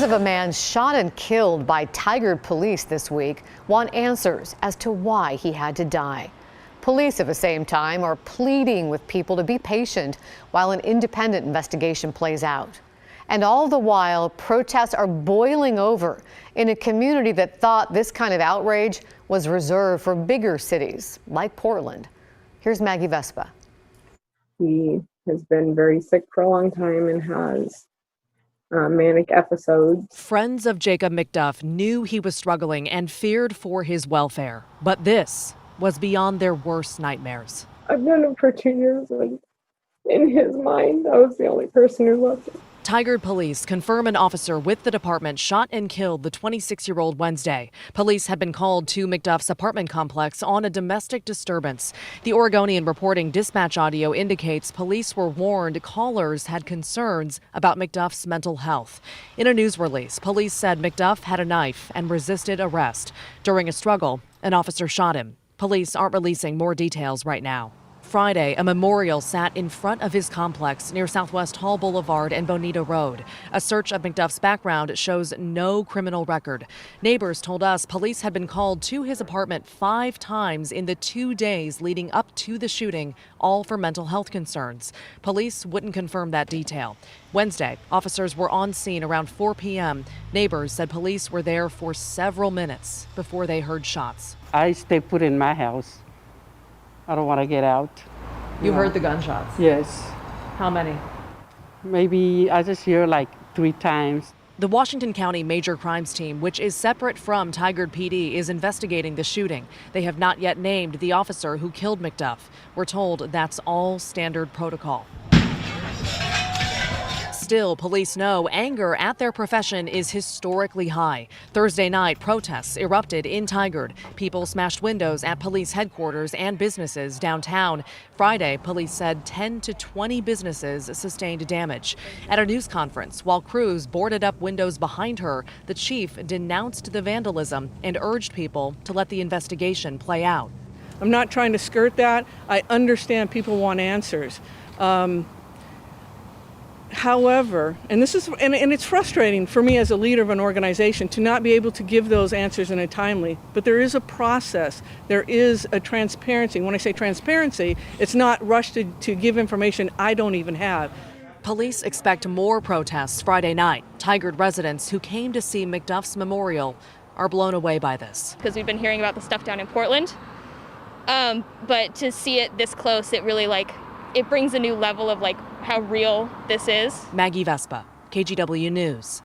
Of a man shot and killed by Tigard police this week want answers as to why he had to die. Police at the same time are pleading with people to be patient while an independent investigation plays out. And all the while, protests are boiling over in a community that thought this kind of outrage was reserved for bigger cities like Portland. Here's Maggie Vespa. He has been very sick for a long time and has manic episodes. Friends of Jacob McDuff knew he was struggling and feared for his welfare. But this was beyond their worst nightmares. I've known him for 2 years, and in his mind, I was the only person who loved him. Tigard police confirm an officer with the department shot and killed the 26-year-old Wednesday. Police had been called to McDuff's apartment complex on a domestic disturbance. The Oregonian reporting dispatch audio indicates police were warned callers had concerns about McDuff's mental health. In a news release, police said McDuff had a knife and resisted arrest. During a struggle, an officer shot him. Police aren't releasing more details right now. Friday, a memorial sat in front of his complex near Southwest Hall Boulevard and Bonita Road. A search of McDuff's background shows no criminal record. Neighbors told us police had been called to his apartment 5 times in the 2 days leading up to the shooting, all for mental health concerns. Police wouldn't confirm that detail. Wednesday, officers were on scene around 4 p.m. Neighbors said police were there for several minutes before they heard shots. I stay put in my house. I don't want to get out. You heard the gunshots? Yes. How many? Maybe I just hear like 3 times. The Washington County Major Crimes Team, which is separate from Tigard PD, is investigating the shooting. They have not yet named the officer who killed McDuff. We're told that's all standard protocol. Still, police know anger at their profession is historically high. Thursday night, protests erupted in Tigard. People smashed windows at police headquarters and businesses downtown. Friday, police said 10 to 20 businesses sustained damage. At a news conference, while crews boarded up windows behind her, the chief denounced the vandalism and urged people to let the investigation play out. I'm not trying to skirt that. I understand people want answers. However, and it's frustrating for me as a leader of an organization to not be able to give those answers in a timely, but there is a process, there is a transparency. When I say transparency, it's not rushed to give information I don't even have. Police expect more protests Friday night. Tigard residents who came to see McDuff's memorial are blown away by this. Because we've been hearing about the stuff down in Portland, but to see it this close, it really it brings a new level of how real this is. Maggie Vespa, KGW News.